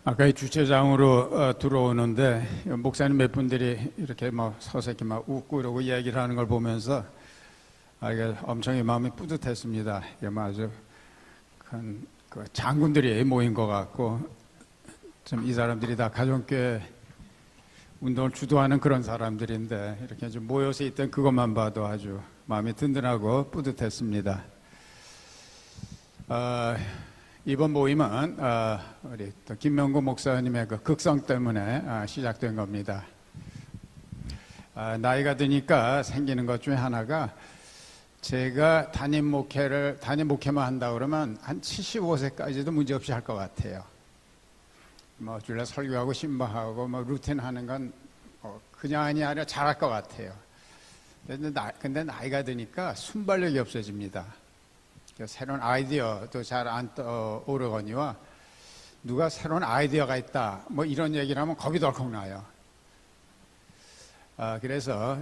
아까 이 주차장으로 들어오는데 목사님 몇 분들이 이렇게 막 서서 이렇게 막 웃고 이러고 이야기를 하는 걸 보면서 이게 엄청 마음이 뿌듯했습니다. 이게 아주 큰 장군들이 모인 것 같고 좀 이 사람들이 다 가정교회 운동을 주도하는 그런 사람들인데 이렇게 좀 모여서 있던 그것만 봐도 아주 마음이 든든하고 뿌듯했습니다. 이번 모임은 우리 또 김명구 목사님의 그 극성 때문에 시작된 겁니다. 나이가 드니까 생기는 것 중에 하나가 제가 담임 목회만 한다 그러면 한 75세까지도 문제없이 할 것 같아요. 뭐 주일에 설교하고 신방하고 뭐 루틴 하는 건 그냥이 아니라 잘할 것 같아요. 근데 나이가 드니까 순발력이 없어집니다. 새로운 아이디어도 잘 안 떠오르거니와 누가 새로운 아이디어가 있다 뭐 이런 얘기를 하면 겁이 덜컥 나요. 그래서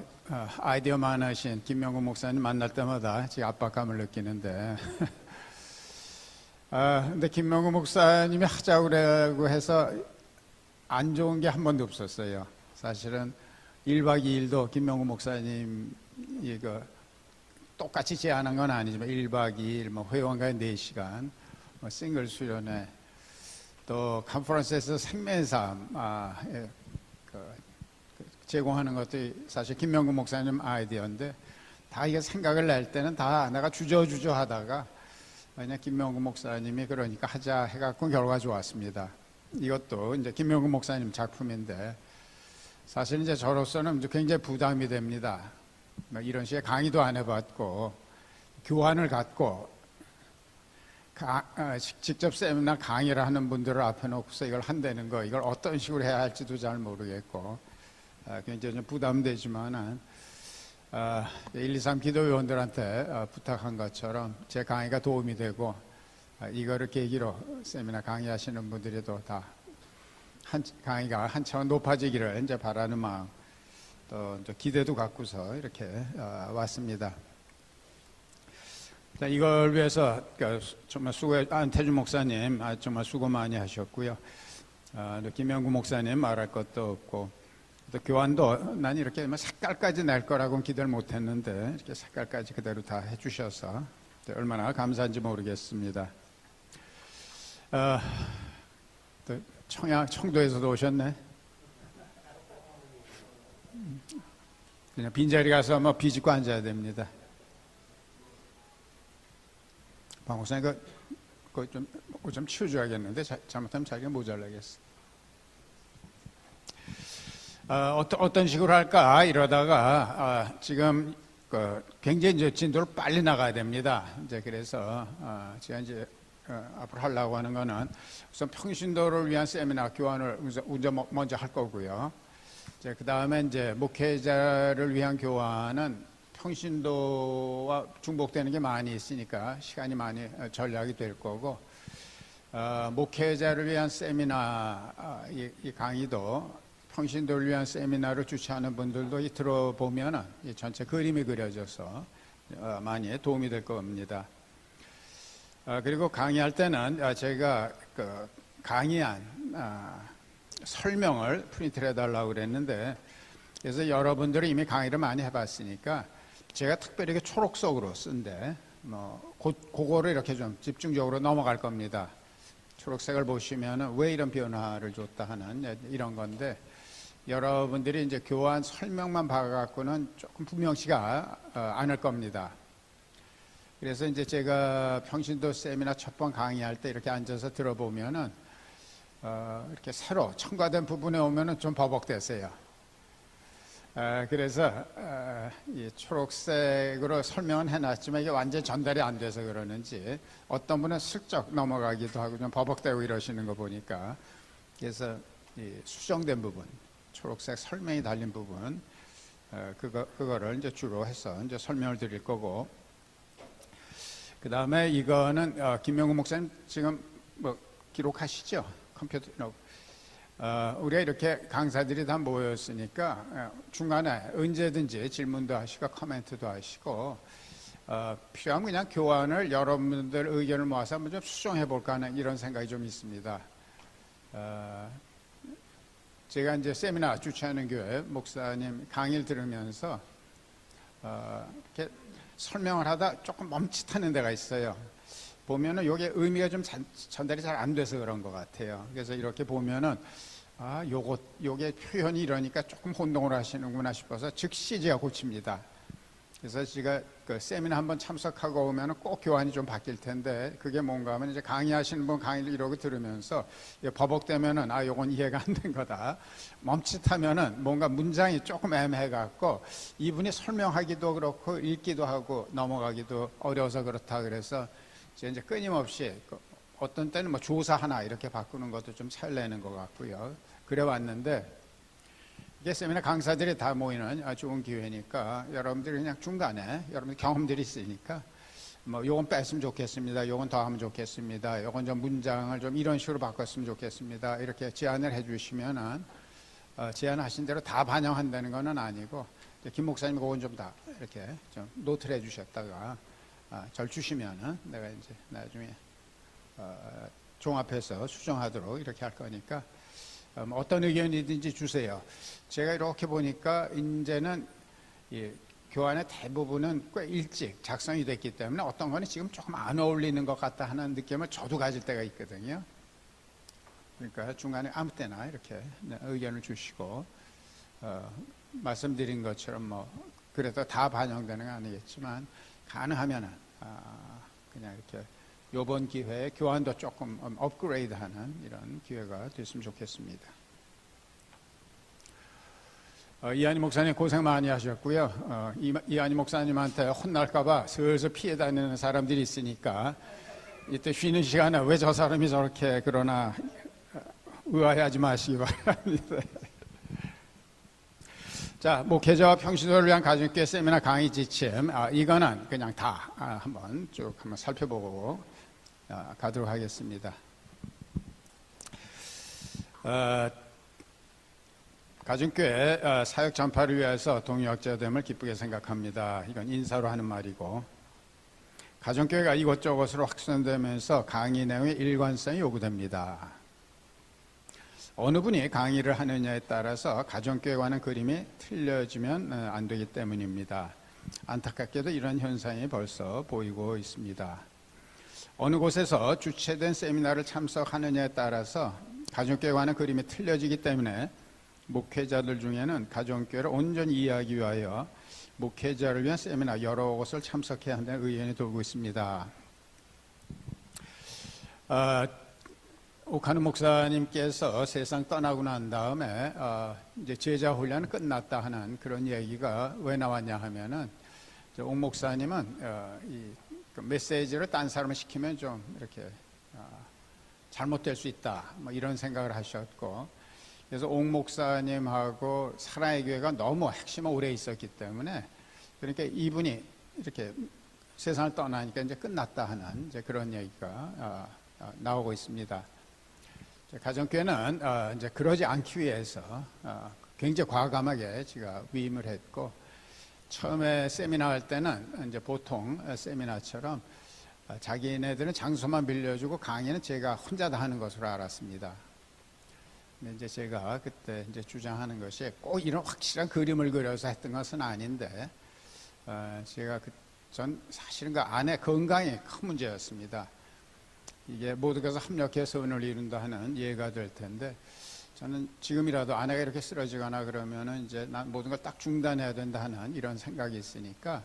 아이디어 많으신 김명구 목사님 만날 때마다 제가 압박감을 느끼는데 근데 김명구 목사님이 하자고 그러고 해서 안 좋은 게 한 번도 없었어요. 사실은 1박 2일도 김명구 목사님이 똑같이 제안한 건 아니지만 1박 2일 뭐 회원가에 4시간 뭐 싱글 수련회 또 컨퍼런스에서 생명삶 제공하는 것도 사실 김명구 목사님 아이디어인데 다 이게 생각을 낼 때는 다 내가 주저주저 하다가 그냥 김명구 목사님이 그러니까 하자 해갖고 결과 좋았습니다. 이것도 이제 김명구 목사님 작품인데 사실 이제 저로서는 굉장히 부담이 됩니다. 이런 식의 강의도 안 해봤고 교환을 갖고 직접 세미나 강의를 하는 분들을 앞에 놓고서 이걸 한다는 거 이걸 어떤 식으로 해야 할지도 잘 모르겠고 굉장히 좀 부담되지만은 1, 2, 3 기도위원들한테 부탁한 것처럼 제 강의가 도움이 되고 이거를 계기로 세미나 강의하시는 분들이 다 강의가 한 차원 높아지기를 이제 바라는 마음 또 기대도 갖고서 이렇게 왔습니다. 이걸 위해서 정말 안태주 목사님 정말 수고 많이 하셨고요. 김명구 목사님 말할 것도 없고 또 교환도 난 이렇게 색깔까지 낼 거라고는 기대를 못했는데 이렇게 색깔까지 그대로 다 해주셔서 얼마나 감사한지 모르겠습니다. 또 청도에서도 오셨네. 그냥 빈자리 가서 뭐 비집고 앉아야 됩니다. 방 목사님 그거 좀 치워줘야겠는데 잘못하면 자기가 모자라겠어. 어떤 식으로 할까 이러다가 지금 굉장히 이제 진도를 빨리 나가야 됩니다. 이제 그래서 제가 이제 앞으로 하려고 하는 거는 우선 평신도를 위한 세미나 교환을 먼저 할 거고요. 그 다음에 이제 목회자를 위한 교환은 평신도와 중복되는 게 많이 있으니까 시간이 많이 절약이 될 거고, 목회자를 위한 세미나 이 강의도 평신도를 위한 세미나를 주최하는 분들도 들어보면은 이 전체 그림이 그려져서 많이 도움이 될 겁니다. 그리고 강의할 때는 제가 강의한 설명을 프린트를 해달라고 그랬는데, 그래서 여러분들이 이미 강의를 많이 해봤으니까 제가 특별히 초록색으로 쓴데 그거를 이렇게 좀 집중적으로 넘어갈 겁니다. 초록색을 보시면은 왜 이런 변화를 줬다 하는 이런 건데, 여러분들이 이제 교환 설명만 봐갖고는 조금 분명치가 않을 겁니다. 그래서 이제 제가 평신도 세미나 첫 번 강의할 때 이렇게 앉아서 들어보면은 이렇게 새로 첨가된 부분에 오면은 좀 버벅대세요. 그래서 이 초록색으로 설명은 해놨지만 이게 완전히 전달이 안 돼서 그러는지 어떤 분은 슬쩍 넘어가기도 하고 좀 버벅대고 이러시는 거 보니까, 그래서 이 수정된 부분, 초록색 설명이 달린 부분, 그거를 이제 주로 해서 이제 설명을 드릴 거고, 그 다음에 이거는 김명구 목사님 지금 뭐 기록하시죠? 컴퓨터. 우리가 이렇게 강사들이 다 모였으니까 중간에 언제든지 질문도 하시고 코멘트도 하시고 필요하면 그냥 교환을 여러분들 의견을 모아서 한번 좀 수정해 볼까 하는 이런 생각이 좀 있습니다. 제가 이제 세미나 주최하는 교회 목사님 강의를 들으면서 이렇게 설명을 하다 조금 멈칫하는 데가 있어요. 보면은 요게 의미가 좀 전달이 잘 안 돼서 그런 것 같아요. 그래서 이렇게 보면은 요게 표현이 이러니까 조금 혼동을 하시는구나 싶어서 즉시 제가 고칩니다. 그래서 제가 그 세미나 한번 참석하고 오면은 꼭 교환이 좀 바뀔 텐데 그게 뭔가 하면 이제 강의하시는 분 강의를 이러고 들으면서 버벅대면은 요건 이해가 안 된 거다. 멈칫하면은 뭔가 문장이 조금 애매해 갖고 이분이 설명하기도 그렇고 읽기도 하고 넘어가기도 어려워서 그렇다 그래서 이제 끊임없이 어떤 때는 뭐 조사 하나 이렇게 바꾸는 것도 좀 차이를 내는 것 같고요. 그래 왔는데 이게 세미나 강사들이 다 모이는 좋은 기회니까 여러분들이 그냥 중간에 여러분들 경험들이 있으니까 뭐 요건 뺐으면 좋겠습니다. 요건 더 하면 좋겠습니다. 요건 좀 문장을 좀 이런 식으로 바꿨으면 좋겠습니다. 이렇게 제안을 해주시면은 제안하신 대로 다 반영한다는 것은 아니고 김 목사님 그건 좀 다 이렇게 좀 노트를 해주셨다가 절 주시면은 내가 이제 나중에 종합해서 수정하도록 이렇게 할 거니까 어떤 의견이든지 주세요. 제가 이렇게 보니까 이제는 교환의 대부분은 꽤 일찍 작성이 됐기 때문에 어떤 거는 지금 조금 안 어울리는 것 같다 하는 느낌을 저도 가질 때가 있거든요. 그러니까 중간에 아무 때나 이렇게 의견을 주시고 말씀드린 것처럼 뭐 그래도 다 반영되는 건 아니겠지만 가능하면은 그냥 이렇게 이번 기회에 교환도 조금 업그레이드하는 이런 기회가 됐으면 좋겠습니다. 이한희 목사님 고생 많이 하셨고요. 이한희 목사님한테 혼날까봐 슬슬 피해 다니는 사람들이 있으니까 이때 쉬는 시간에 왜 저 사람이 저렇게 그러나 의아해하지 마시기 바랍니다. 자, 목회자와 평신도를 위한 가정교회 세미나 강의 지침 이거는 그냥 다 한번 쭉 한번 살펴보고 가도록 하겠습니다. 가정교회 사역 전파를 위해서 동역자 됨을 기쁘게 생각합니다. 이건 인사로 하는 말이고 가정교회가 이곳저곳으로 확산되면서 강의 내용의 일관성이 요구됩니다. 어느 분이 강의를 하느냐에 따라서 가정교회와는 그림이 틀려지면 안 되기 때문입니다. 안타깝게도 이런 현상이 벌써 보이고 있습니다. 어느 곳에서 주최된 세미나를 참석하느냐에 따라서 가정교회와는 그림이 틀려지기 때문에 목회자들 중에는 가정교회를 온전히 이해하기 위하여 목회자를 위한 세미나 여러 곳을 참석해야 한다는 의견이 돌고 있습니다. 오카누 목사님께서 세상 떠나고 난 다음에 이제 제자 훈련은 끝났다 하는 그런 얘기가 왜 나왔냐 하면은 옥 목사님은 이 메시지를 딴 사람을 시키면 좀 이렇게 잘못될 수 있다 뭐 이런 생각을 하셨고 그래서 옥 목사님하고 사랑의 교회가 너무 핵심은 오래 있었기 때문에 그러니까 이분이 이렇게 세상을 떠나니까 이제 끝났다 하는 이제 그런 얘기가 나오고 있습니다. 가정교회는 이제 그러지 않기 위해서 굉장히 과감하게 제가 위임을 했고 처음에 세미나 할 때는 이제 보통 세미나처럼 자기네들은 장소만 빌려주고 강의는 제가 혼자 다 하는 것으로 알았습니다. 근데 이제 제가 그때 이제 주장하는 것이 꼭 이런 확실한 그림을 그려서 했던 것은 아닌데 제가 전 사실은 그 아내 건강이 큰 문제였습니다. 이게 모두가 합력해서 은을 이룬다 하는 예가 될 텐데 저는 지금이라도 아내가 이렇게 쓰러지거나 그러면은 이제 난 모든 걸 딱 중단해야 된다 하는 이런 생각이 있으니까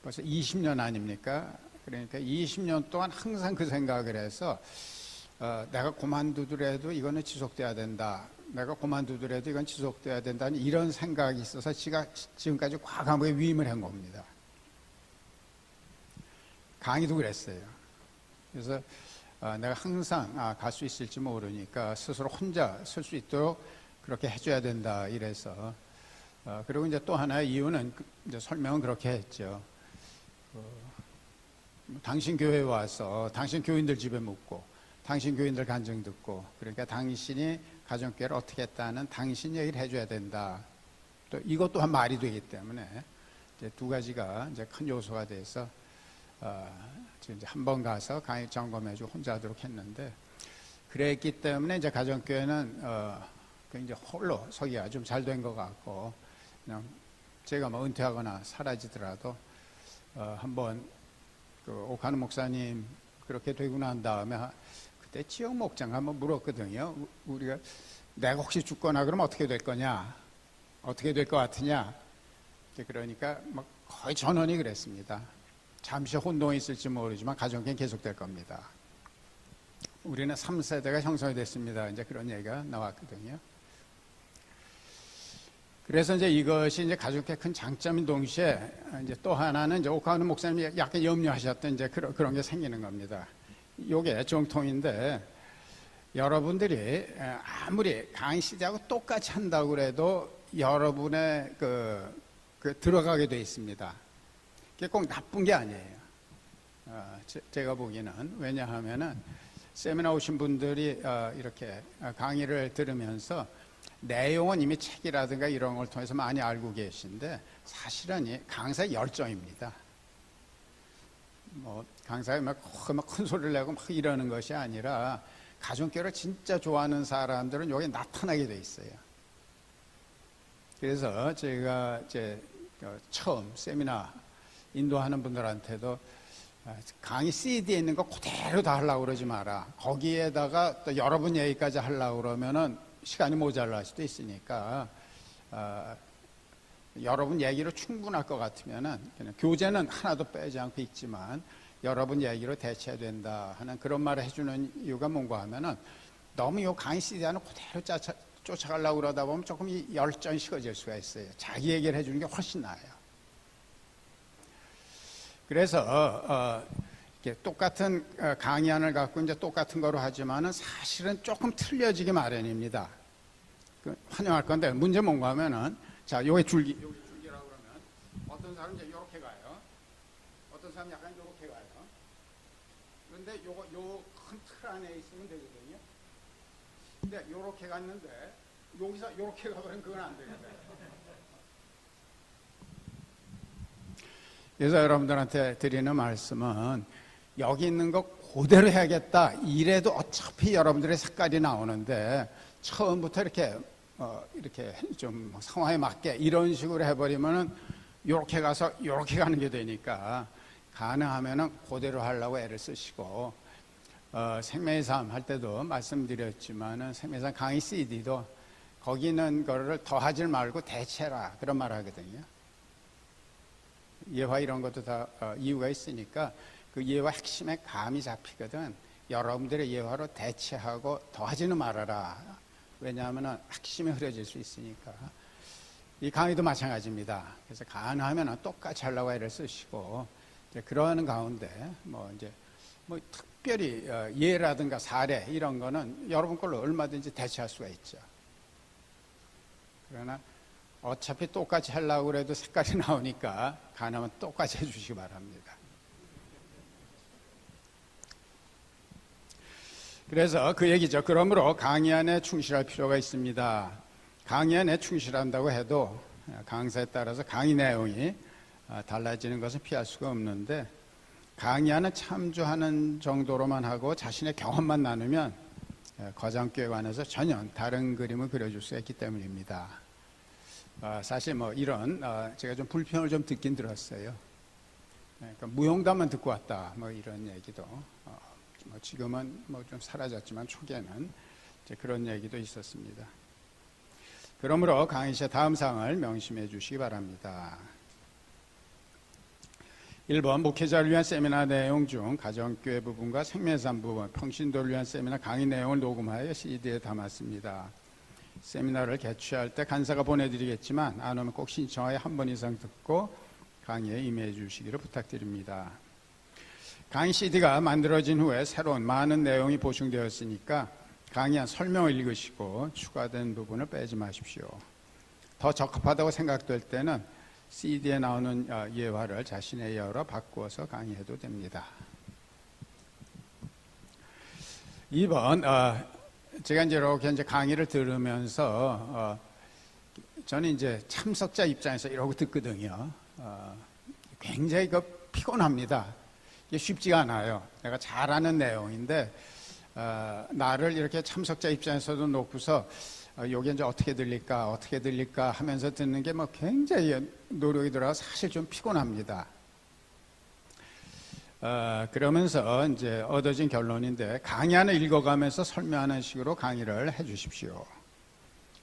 벌써 20년 아닙니까? 그러니까 20년 동안 항상 그 생각을 해서 내가 그만두더라도 이거는 지속돼야 된다. 내가 그만두더라도 이건 지속돼야 된다는 이런 생각이 있어서 제가 지금까지 과감하게 위임을 한 겁니다. 강의도 그랬어요. 그래서 내가 항상 갈 수 있을지 모르니까 스스로 혼자 설 수 있도록 그렇게 해줘야 된다 이래서 그리고 이제 또 하나의 이유는 이제 설명은 그렇게 했죠. 당신 교회에 와서 당신 교인들 집에 묵고 당신 교인들 간증 듣고 그러니까 당신이 가정교회를 어떻게 했다는 당신 얘기를 해줘야 된다. 또 이것 또한 말이 되기 때문에 이제 두 가지가 이제 큰 요소가 돼서 지금 이제 한 번 가서 강의 점검해주고 혼자 하도록 했는데 그랬기 때문에 이제 가정교회는 그 이제 홀로 서기가 좀 잘 된 것 같고, 그냥 제가 뭐 은퇴하거나 사라지더라도 한번 그 오카노 목사님 그렇게 되고 난 다음에 그때 지역 목장 한번 물었거든요. 우리가 내가 혹시 죽거나 그러면 어떻게 될 거냐, 어떻게 될 것 같으냐. 그러니까 막 거의 전원이 그랬습니다. 잠시 혼동이 있을지 모르지만 가정교회는 계속될 겁니다. 우리는 3세대가 형성이 됐습니다. 이제 그런 얘기가 나왔거든요. 그래서 이제 이것이 이제 가족의 큰 장점인 동시에 이제 또 하나는 이제 오카노 목사님이 약간 염려하셨던 이제 그런 게 생기는 겁니다. 요게 정통인데, 여러분들이 아무리 강의 시대하고 똑같이 한다고 그래도 여러분의 그 들어가게 돼 있습니다. 그게 꼭 나쁜 게 아니에요. 제가 보기에는. 왜냐하면은 세미나 오신 분들이 이렇게 강의를 들으면서 내용은 이미 책이라든가 이런 걸 통해서 많이 알고 계신데, 사실은 이 강사의 열정입니다. 뭐 강사가 막 큰 소리를 내고 막 이러는 것이 아니라, 가정교회를 진짜 좋아하는 사람들은 여기 나타나게 돼 있어요. 그래서 제가 이제 처음 세미나 인도하는 분들한테도 강의 CD에 있는 거 그대로 다 하려고 그러지 마라. 거기에다가 또 여러분 얘기까지 하려고 그러면은 시간이 모자랄 수도 있으니까 여러분 얘기로 충분할 것 같으면은 그냥 교재는 하나도 빼지 않고 있지만 여러분 얘기로 대체해야 된다 하는 그런 말을 해주는 이유가 뭔가 하면은, 너무 요 강의 CD는 그대로 쫓아가려고 그러다 보면 조금 이 열정이 식어질 수가 있어요. 자기 얘기를 해주는 게 훨씬 나아요. 그래서 이렇게 똑같은 강의안을 갖고 이제 똑같은 거로 하지만은 사실은 조금 틀려지기 마련입니다. 환영할 건데, 문제 뭔가 하면은, 자, 요게 줄기라고 그러면 어떤 사람은 이제 요렇게 가요. 어떤 사람은 약간 요렇게 가요. 그런데 요 큰 틀 안에 있으면 되거든요. 근데 요렇게 갔는데 여기서 요렇게 가버리면 그건 안 되거든요. 그래서 여러분들한테 드리는 말씀은, 여기 있는 거 그대로 해야겠다 이래도 어차피 여러분들의 색깔이 나오는데, 처음부터 이렇게 좀 상황에 맞게 이런 식으로 해버리면은 요렇게 가서 요렇게 가는 게 되니까, 가능하면은 그대로 하려고 애를 쓰시고, 생명의 삶 할 때도 말씀드렸지만은 생명의 삶 강의 CD도 거기 있는 거를 더하지 말고 대체라 그런 말 하거든요. 예화 이런 것도 다 이유가 있으니까 그 예화 핵심에 감이 잡히거든. 여러분들의 예화로 대체하고 더하지는 말아라. 왜냐하면 핵심이 흐려질 수 있으니까. 이 강의도 마찬가지입니다. 그래서 가능하면 똑같이 하려고 애를 쓰시고, 이제 그러는 가운데 뭐 특별히 예라든가 사례 이런 거는 여러분 걸로 얼마든지 대체할 수가 있죠. 그러나 어차피 똑같이 하려고 해도 색깔이 나오니까 가능하면 똑같이 해주시기 바랍니다. 그래서 그 얘기죠. 그러므로 강의안에 충실할 필요가 있습니다. 강의안에 충실한다고 해도 강사에 따라서 강의 내용이 달라지는 것은 피할 수가 없는데, 강의안은 참조하는 정도로만 하고 자신의 경험만 나누면 거장교회에 관해서 전혀 다른 그림을 그려줄 수가 있기 때문입니다. 사실 뭐 이런 제가 좀 불평을 좀 듣긴 들었어요. 그러니까 무용담만 듣고 왔다 뭐 이런 얘기도 뭐 지금은 뭐 좀 사라졌지만 초기에는 이제 그런 얘기도 있었습니다. 그러므로 강의 시에 다음 사항을 명심해 주시기 바랍니다. 1번, 목회자를 위한 세미나 내용 중 가정교회 부분과 생명산 부분, 평신도를 위한 세미나 강의 내용을 녹음하여 CD에 담았습니다. 세미나를 개최할 때 간사가 보내드리겠지만 안 오면 꼭 신청하여 한 번 이상 듣고 강의에 임해 주시기를 부탁드립니다. 강의 CD가 만들어진 후에 새로운 많은 내용이 보충되었으니까 강의한 설명을 읽으시고 추가된 부분을 빼지 마십시오. 더 적합하다고 생각될 때는 CD에 나오는 예화를 자신의 예화로 바꾸어서 강의해도 됩니다. 2번, 제가 이제 강의를 들으면서 저는 이제 참석자 입장에서 이러고 듣거든요. 굉장히 피곤합니다. 이게 쉽지가 않아요. 내가 잘 아는 내용인데 나를 이렇게 참석자 입장에서도 놓고서 요게 이제 어떻게 들릴까 하면서 듣는 게 뭐 굉장히 노력이 들어가 사실 좀 피곤합니다. 그러면서 이제 얻어진 결론인데, 강의안을 읽어가면서 설명하는 식으로 강의를 해 주십시오.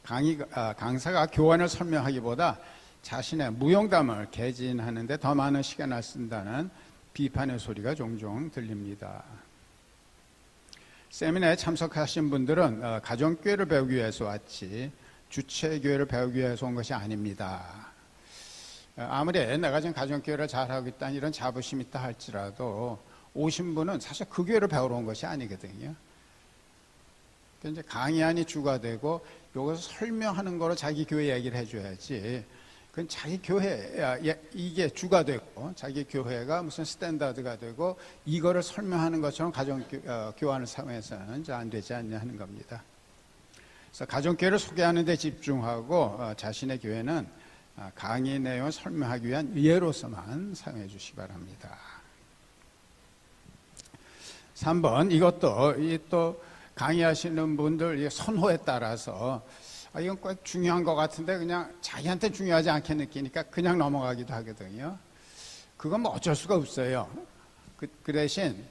강사가 교환을 설명하기보다 자신의 무용담을 개진하는데 더 많은 시간을 쓴다는 비판의 소리가 종종 들립니다. 세미나에 참석하신 분들은 가정교회를 배우기 위해서 왔지 주체교회를 배우기 위해서 온 것이 아닙니다. 아무리 내가 지금 가정교회를 잘하고 있다는 이런 자부심이 있다 할지라도 오신 분은 사실 그 교회를 배우러 온 것이 아니거든요. 이제 강의안이 주가 되고 이것을 설명하는 거로 자기 교회 얘기를 해줘야지, 그건 자기 교회 이게 주가 되고 자기 교회가 무슨 스탠다드가 되고 이거를 설명하는 것처럼 가정교환을 사용해서는 이제 안 되지 않냐 하는 겁니다. 그래서 가정교회를 소개하는 데 집중하고 자신의 교회는 강의 내용을 설명하기 위한 예로서만 사용해 주시기 바랍니다. 3번, 이것도 또 강의하시는 분들 선호에 따라서 이건 꼭 중요한 것 같은데 그냥 자기한테 중요하지 않게 느끼니까 그냥 넘어가기도 하거든요. 그건 뭐 어쩔 수가 없어요. 그 대신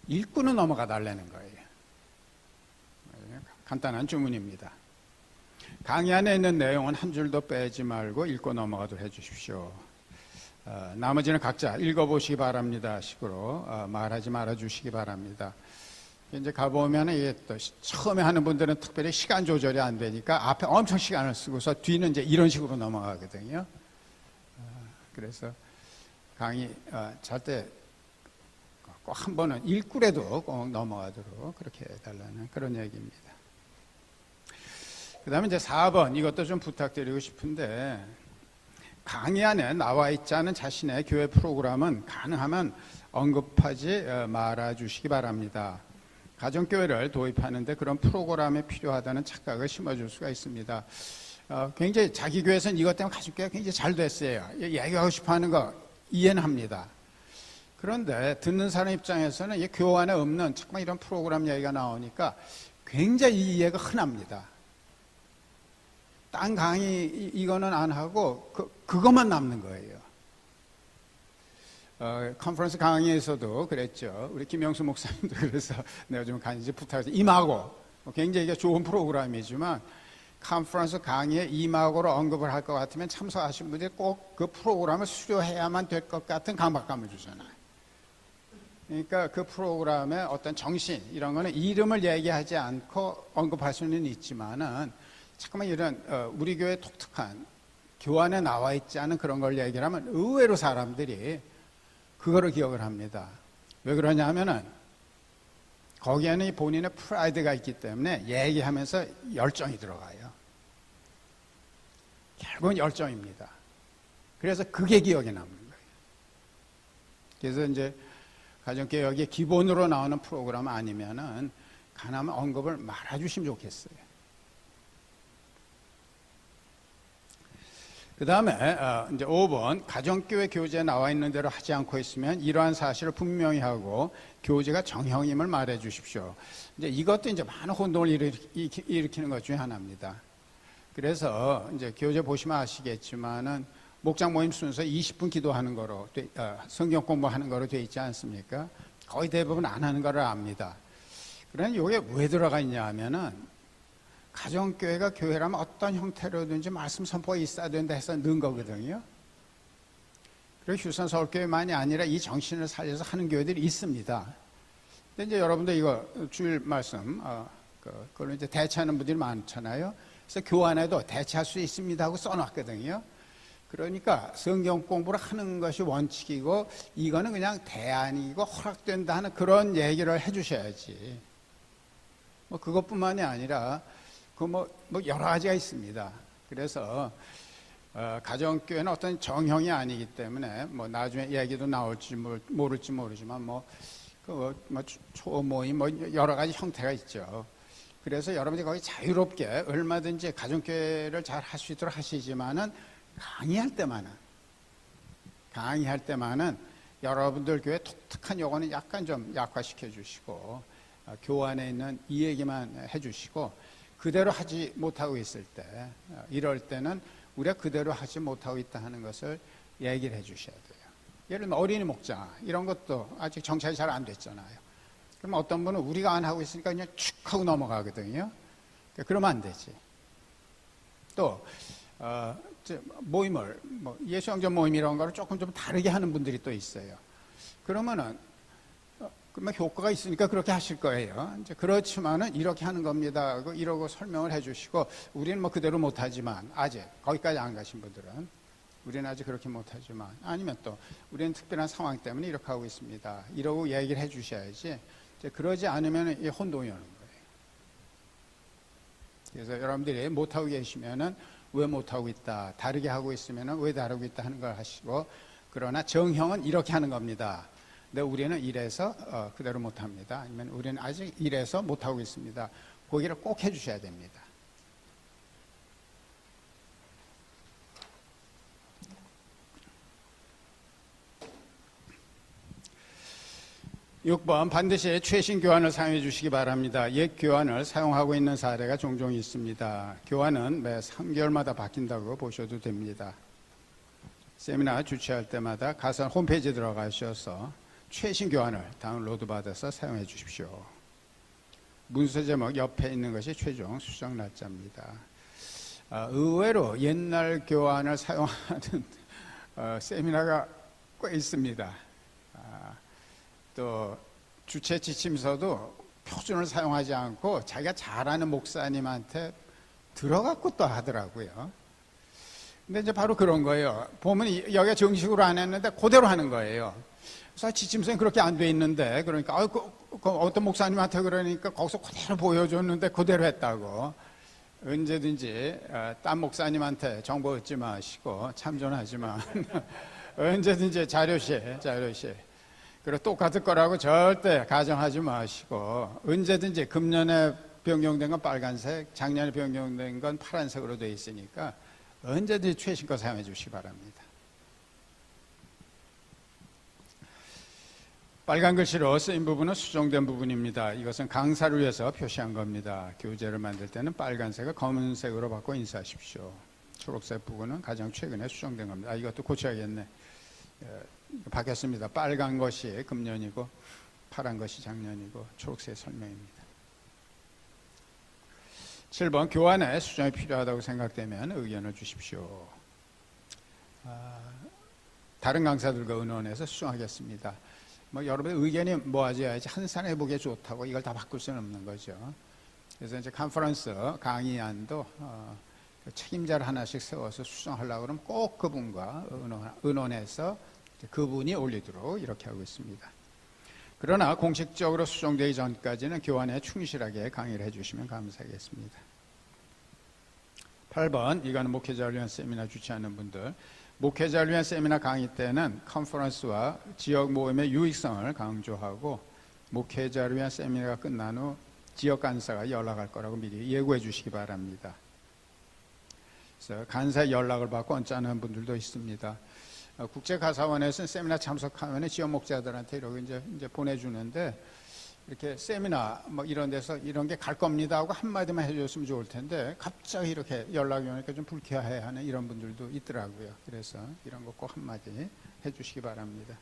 읽고는 넘어가 달라는 거예요. 간단한 주문입니다. 강의 안에 있는 내용은 한 줄도 빼지 말고 읽고 넘어가도록 해주십시오. 나머지는 각자 읽어보시기 바랍니다 식으로 말하지 말아주시기 바랍니다. 이제 가보면 이게 또 처음에 하는 분들은 특별히 시간 조절이 안 되니까 앞에 엄청 시간을 쓰고서 뒤는 이제 이런 식으로 넘어가거든요. 그래서 강의 잘 때 꼭 한 번은 읽고라도 꼭 넘어가도록 그렇게 해달라는 그런 얘기입니다. 그 다음에 이제 4번, 이것도 좀 부탁드리고 싶은데, 강의 안에 나와 있지 않은 자신의 교회 프로그램은 가능하면 언급하지 말아주시기 바랍니다. 가정교회를 도입하는데 그런 프로그램이 필요하다는 착각을 심어줄 수가 있습니다. 굉장히 자기 교회에서는 이것 때문에 가정교회가 굉장히 잘 됐어요. 얘기하고 싶어 하는 거 이해는 합니다. 그런데 듣는 사람 입장에서는 이 교회 안에 없는 자꾸만 이런 프로그램 얘기가 나오니까 굉장히 이해가 흔합니다. 딴 강의 이거는 안 하고 그것만 남는 거예요. 컨퍼런스 강의에서도 그랬죠. 우리 김영수 목사님도 그래서 내가 좀 간지 부탁해서 임하고, 굉장히 이게 좋은 프로그램이지만 컨퍼런스 강의에 임하고로 언급을 할 것 같으면 참석하신 분들이 꼭 그 프로그램을 수료해야만 될 것 같은 강박감을 주잖아요. 그러니까 그 프로그램의 어떤 정신 이런 거는 이름을 얘기하지 않고 언급할 수는 있지만은 잠깐만 이런 우리 교회 독특한 교환에 나와 있지 않은 그런 걸 얘기를 하면 의외로 사람들이 그거를 기억을 합니다. 왜 그러냐 하면은 거기에는 본인의 프라이드가 있기 때문에 얘기하면서 열정이 들어가요. 결국은 열정입니다. 그래서 그게 기억에 남는 거예요. 그래서 이제 가정개혁의 기본으로 나오는 프로그램 아니면은 가능하면 언급을 말아주시면 좋겠어요. 그 다음에 이제 5번, 가정교회 교재에 나와 있는 대로 하지 않고 있으면 이러한 사실을 분명히 하고 교재가 정형임을 말해 주십시오. 이제 이것도 이제 많은 혼동을 일으키는 것 중에 하나입니다. 그래서 이제 교재 보시면 아시겠지만은 목장 모임 순서 20분 기도하는 거로 성경 공부하는 거로 돼 있지 않습니까? 거의 대부분 안 하는 거를 압니다. 그러니 이게 왜 들어가 있냐 하면은 가정교회가 교회라면 어떤 형태로든지 말씀 선포가 있어야 된다 해서 넣은 거거든요. 그리고 휴산 서울교회만이 아니라 이 정신을 살려서 하는 교회들이 있습니다. 근데 이제 여러분들 이거 주일 말씀, 그걸 이제 대체하는 분들이 많잖아요. 그래서 교환에도 대체할 수 있습니다 하고 써놨거든요. 그러니까 성경 공부를 하는 것이 원칙이고 이거는 그냥 대안이고 허락된다 하는 그런 얘기를 해주셔야지. 뭐 그것뿐만이 아니라 뭐 여러 가지가 있습니다. 그래서 가정교회는 어떤 정형이 아니기 때문에 뭐 나중에 얘기도 나올지 모를지 모르지만 초모임 여러 가지 형태가 있죠. 그래서 여러분들이 거기 자유롭게 얼마든지 가정교회를 잘 할 수 있도록 하시지만은 강의할 때만은 여러분들 교회 독특한 요거는 약간 좀 약화시켜 주시고 교환에 있는 이 얘기만 해주시고 그대로 하지 못하고 있을 때, 이럴 때는 우리가 그대로 하지 못하고 있다 하는 것을 얘기를 해주셔야 돼요. 예를 들면 어린이 목자 이런 것도 아직 정착이 잘 안 됐잖아요. 그럼 어떤 분은 우리가 안 하고 있으니까 그냥 축 하고 넘어가거든요. 그러면 안 되지. 또 모임을 예수영전 모임 이런 거를 조금 좀 다르게 하는 분들이 또 있어요. 그러면은 효과가 있으니까 그렇게 하실 거예요. 이제 그렇지만은 이렇게 하는 겁니다. 이러고 설명을 해주시고 우리는 뭐 그대로 못하지만 아직 거기까지 안 가신 분들은 우리는 아직 그렇게 못하지만 아니면 또 우리는 특별한 상황 때문에 이렇게 하고 있습니다. 이러고 얘기를 해주셔야지. 이제 그러지 않으면 이 혼동이 오는 거예요. 그래서 여러분들이 못하고 계시면은 왜 못하고 있다, 다르게 하고 있으면은 왜 다르고 있다 하는 걸 하시고, 그러나 정형은 이렇게 하는 겁니다. 근데 우리는 이래서 그대로 못합니다. 아니면 우리는 아직 이래서 못하고 있습니다. 거기를 꼭 해주셔야 됩니다. 6번 반드시 최신 교환을 사용해 주시기 바랍니다. 옛 교환을 사용하고 있는 사례가 종종 있습니다. 교환은 매 3개월마다 바뀐다고 보셔도 됩니다. 세미나 주최할 때마다 가선 홈페이지에 들어가셔서 최신 교환을 다운로드 받아서 사용해 주십시오. 문서 제목 옆에 있는 것이 최종 수정 날짜입니다. 의외로 옛날 교환을 사용하는 세미나가 꽤 있습니다. 또 주최 지침서도 표준을 사용하지 않고 자기가 잘 아는 목사님한테 들어갖고 또 하더라고요. 근데 이제 바로 그런 거예요. 보면 여기가 정식으로 안 했는데 그대로 하는 거예요. 그래서 지침서에 그렇게 안 돼 있는데, 그러니까 어떤 목사님한테 그러니까 거기서 그대로 보여줬는데 그대로 했다고. 언제든지 딴 목사님한테 정보 얻지 마시고 참존하지만 언제든지 자료실 그리고 똑같을 거라고 절대 가정하지 마시고, 언제든지 금년에 변경된 건 빨간색, 작년에 변경된 건 파란색으로 되어 있으니까 언제든지 최신 거 사용해 주시기 바랍니다. 빨간 글씨로 쓰인 부분은 수정된 부분입니다. 이것은 강사를 위해서 표시한 겁니다. 교재를 만들 때는 빨간색을 검은색으로 바꿔 인쇄하십시오. 초록색 부분은 가장 최근에 수정된 겁니다. 이것도 고쳐야겠네. 바뀌었습니다. 빨간 것이 금년이고 파란 것이 작년이고 초록색 설명입니다. 7번 교환에 수정이 필요하다고 생각되면 의견을 주십시오. 다른 강사들과 의논해서 수정하겠습니다. 여러분의 의견이 모아져야지 한 사람 해보기에 좋다고 이걸 다 바꿀 수는 없는 거죠. 그래서 이제 컨퍼런스 강의안도 책임자를 하나씩 세워서 수정하려고 그러면 꼭 그분과 의논해서 그분이 올리도록 이렇게 하고 있습니다. 그러나 공식적으로 수정되기 전까지는 교환에 충실하게 강의를 해주시면 감사하겠습니다. 8번 이거는 목회자를 위한 세미나 주최하는 분들, 목회자를 위한 세미나 강의 때는 컨퍼런스와 지역 모임의 유익성을 강조하고 목회자를 위한 세미나가 끝난 후 지역 간사가 연락할 거라고 미리 예고해 주시기 바랍니다. 그래서 간사의 연락을 받고 언짢은 분들도 있습니다. 국제가사원에서는 세미나 참석하면 지역 목자들한테 이렇게 이제 보내주는데, 이렇게 세미나 이런 데서 이런 게 갈 겁니다 하고 한마디만 해줬으면 좋을 텐데 갑자기 이렇게 연락이 오니까 좀 불쾌해하는 이런 분들도 있더라고요. 그래서 이런 거 꼭 한마디 해주시기 바랍니다.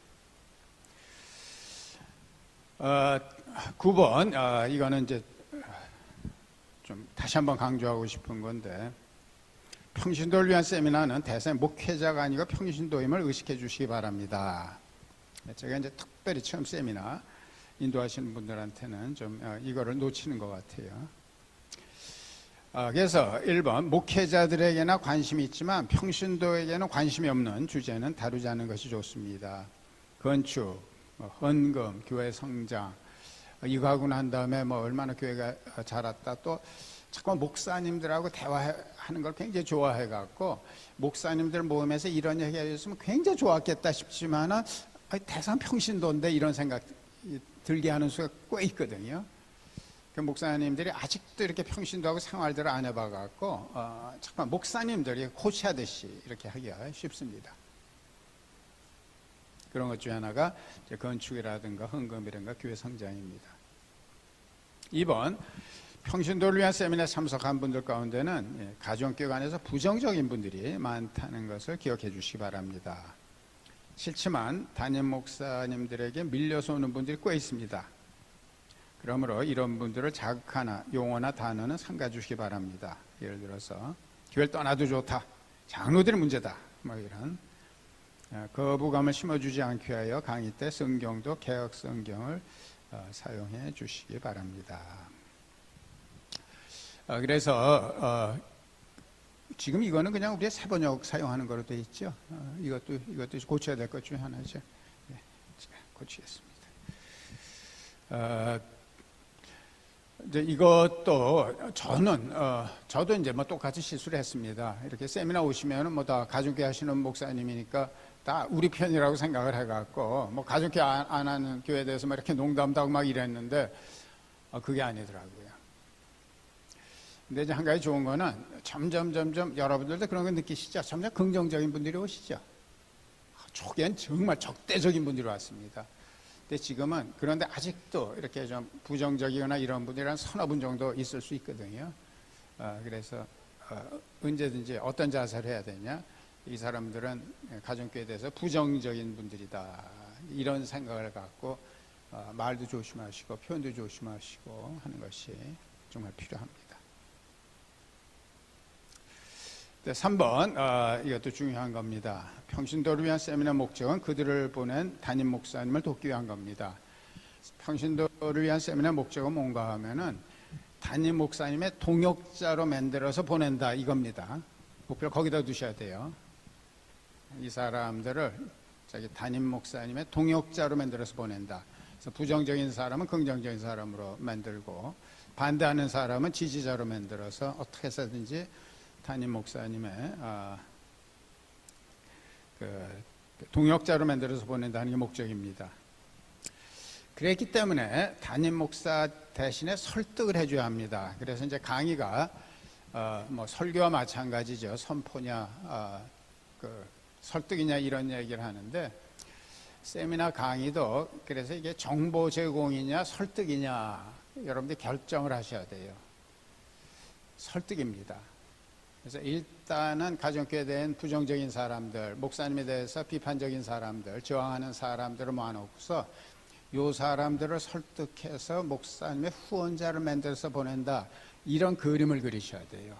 9번 이거는 이제 좀 다시 한번 강조하고 싶은 건데, 평신도를 위한 세미나는 대상이 목회자가 아니고 평신도임을 의식해 주시기 바랍니다. 제가 이제 특별히 처음 세미나 인도하시는 분들한테는 좀 이거를 놓치는 것 같아요. 그래서 1번 목회자들에게나 관심이 있지만 평신도에게는 관심이 없는 주제는 다루지 않는 것이 좋습니다. 건축, 헌금, 교회 성장, 이거 하고 난 다음에 얼마나 교회가 자랐다, 또 자꾸 목사님들하고 대화하는 걸 굉장히 좋아해갖고 목사님들 모임에서 이런 얘기 해줬으면 굉장히 좋았겠다 싶지만은 대상 평신도인데 이런 생각 들게 하는 수가 꽤 있거든요. 그 목사님들이 아직도 이렇게 평신도하고 생활들을 안 해봐갖고 잠깐 목사님들이 코치하듯이 이렇게 하기가 쉽습니다. 그런 것 중에 하나가 건축이라든가 헌금이라든가 교회 성장입니다. 2번, 평신도를 위한 세미나에 참석한 분들 가운데는 가정교육 안에서 부정적인 분들이 많다는 것을 기억해 주시기 바랍니다. 싫지만 담임 목사님들에게 밀려서 오는 분들이 꽤 있습니다. 그러므로 이런 분들을 자극하나 용어나 단어는 삼가 주시기 바랍니다. 예를 들어서 교회를 떠나도 좋다, 장로들이 문제다, 뭐 이런 거부감을 심어주지 않기 위하여 강의 때 성경도 개역 성경을 사용해 주시기 바랍니다. 그래서 지금 이거는 그냥 우리의 세번역 사용하는 거로 되어 있죠. 이것도 고쳐야 될 것 중에 하나죠. 네, 고치겠습니다. 이제 이것도 저도 이제 뭐 똑같이 실수를 했습니다. 이렇게 세미나 오시면은 뭐 다 가족교회 하시는 목사님이니까 다 우리 편이라고 생각을 해갖고 뭐 가족교회 안 하는 교회에 대해서 막 이렇게 농담도 하고 막 이랬는데 그게 아니더라고요. 근데 이제 한 가지 좋은 거는 점점 여러분들도 그런 거 느끼시죠? 점점 긍정적인 분들이 오시죠? 초기엔 정말 적대적인 분들이 왔습니다. 근데 지금은 그런데 아직도 이렇게 좀 부정적이거나 이런 분들이 한 서너 분 정도 있을 수 있거든요. 그래서 언제든지 어떤 자세를 해야 되냐? 이 사람들은 가정교회에 대해서 부정적인 분들이다. 이런 생각을 갖고 말도 조심하시고 표현도 조심하시고 하는 것이 정말 필요합니다. 3번, 이것도 중요한 겁니다. 평신도를 위한 세미나 목적은 그들을 보낸 담임 목사님을 돕기 위한 겁니다. 평신도를 위한 세미나 목적은 뭔가 하면은 담임 목사님의 동역자로 만들어서 보낸다 이겁니다. 목표를 거기다 두셔야 돼요. 이 사람들을 자기 담임 목사님의 동역자로 만들어서 보낸다. 그래서 부정적인 사람은 긍정적인 사람으로 만들고 반대하는 사람은 지지자로 만들어서 어떻게 해서든지 담임 목사님의 동역자로 만들어서 보낸다는 게 목적입니다. 그랬기 때문에 담임 목사 대신에 설득을 해줘야 합니다. 그래서 이제 강의가 뭐 설교와 마찬가지죠. 선포냐, 설득이냐 이런 얘기를 하는데 세미나 강의도 그래서 이게 정보 제공이냐 설득이냐 여러분들이 결정을 하셔야 돼요. 설득입니다. 그래서 일단은 가정교회에 대한 부정적인 사람들, 목사님에 대해서 비판적인 사람들, 저항하는 사람들을 모아놓고서 이 사람들을 설득해서 목사님의 후원자를 만들어서 보낸다. 이런 그림을 그리셔야 돼요.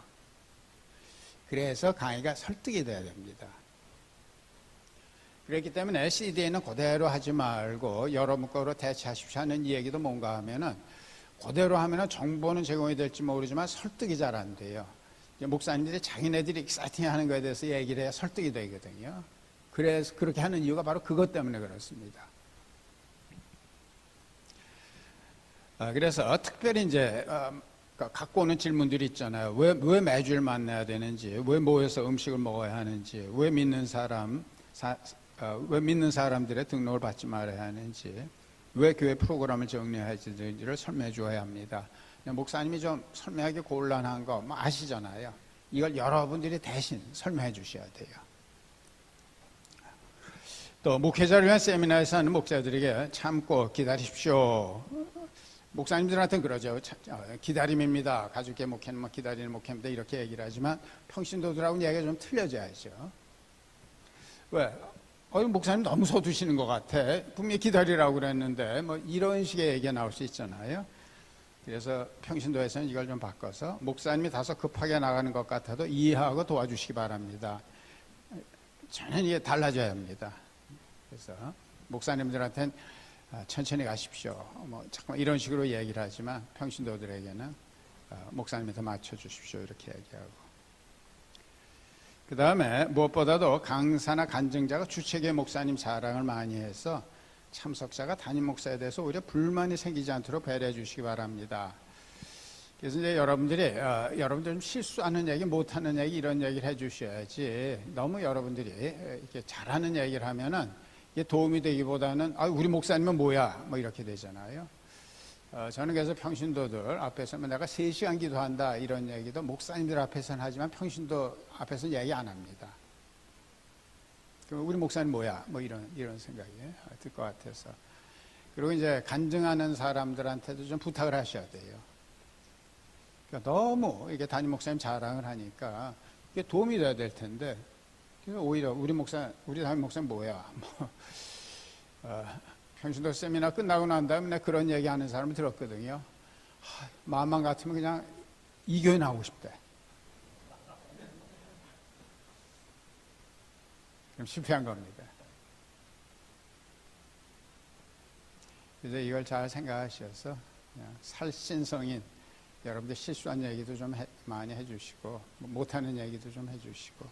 그래서 강의가 설득이 돼야 됩니다. 그렇기 때문에 CD에는 그대로 하지 말고 여러분 거로 대체하십시오 하는 얘기도 뭔가 하면은 그대로 하면은 정보는 제공이 될지 모르지만 설득이 잘 안 돼요. 목사님들이 자기네들이 익사이팅 하는 것에 대해서 얘기를 해야 설득이 되거든요. 그래서 그렇게 하는 이유가 바로 그것 때문에 그렇습니다. 그래서 특별히 이제 갖고 오는 질문들이 있잖아요. 왜 매주일 만나야 되는지, 왜 모여서 음식을 먹어야 하는지, 왜 믿는 사람들의 등록을 받지 말아야 하는지, 왜 교회 프로그램을 정리해야 되는지를 설명해 줘야 합니다. 목사님이 좀 설명하기 곤란한 거 뭐 아시잖아요. 이걸 여러분들이 대신 설명해 주셔야 돼요. 또 목회자를 위한 세미나에서 하는 목사들에게 참고 기다리십시오. 목사님들한테는 그러죠. 기다림입니다. 가족의 목회는 뭐 기다리는 목회입니다. 이렇게 얘기를 하지만 평신도들하고는 얘기가 좀 틀려져야죠. 왜? 목사님 너무 서두시는 것 같아. 분명히 기다리라고 그랬는데 뭐 이런 식의 얘기가 나올 수 있잖아요. 그래서 평신도에서는 이걸 좀 바꿔서 목사님이 다소 급하게 나가는 것 같아도 이해하고 도와주시기 바랍니다. 전혀 이게 달라져야 합니다. 그래서 목사님들한테는 천천히 가십시오. 뭐 잠깐 이런 식으로 얘기를 하지만 평신도들에게는 목사님한테 맞춰주십시오. 이렇게 얘기하고. 그 다음에 무엇보다도 강사나 간증자가 주체계 목사님 자랑을 많이 해서 참석자가 담임 목사에 대해서 오히려 불만이 생기지 않도록 배려해 주시기 바랍니다. 그래서 이제 여러분들 좀 실수하는 얘기, 못하는 얘기 이런 얘기를 해 주셔야지 너무 여러분들이 이렇게 잘하는 얘기를 하면은 이게 도움이 되기보다는 우리 목사님은 뭐야 뭐 이렇게 되잖아요. 저는 그래서 평신도들 앞에서는 내가 3시간 기도한다 이런 얘기도 목사님들 앞에서는 하지만 평신도 앞에서는 얘기 안 합니다. 우리 목사님 뭐야 뭐 이런 생각이 들 것 같아서 그리고 이제 간증하는 사람들한테도 좀 부탁을 하셔야 돼요. 그러니까 너무 이게 담임 목사님 자랑을 하니까 이게 도움이 돼야 될 텐데, 그래서 오히려 우리 담임 목사님 뭐야? 평신도 세미나 끝나고 난 다음에 그런 얘기 하는 사람을 들었거든요. 마음만 같으면 그냥 이 교회 나오고 싶대. 그럼 실패한 겁니다. 그래서 이걸 잘 생각하셔서 그냥 살신성인 여러분들 실수한 얘기도 좀 많이 해주시고 못하는 얘기도 좀 해주시고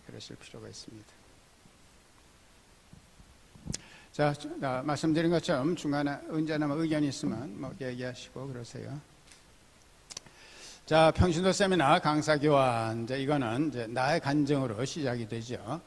그러실 필요가 있습니다. 자, 말씀드린 것처럼 중간에 언제나 의견이 있으면 뭐 얘기하시고 그러세요. 자, 평신도 세미나 강사 교환, 이거는 이제 나의 간증으로 시작이 되죠.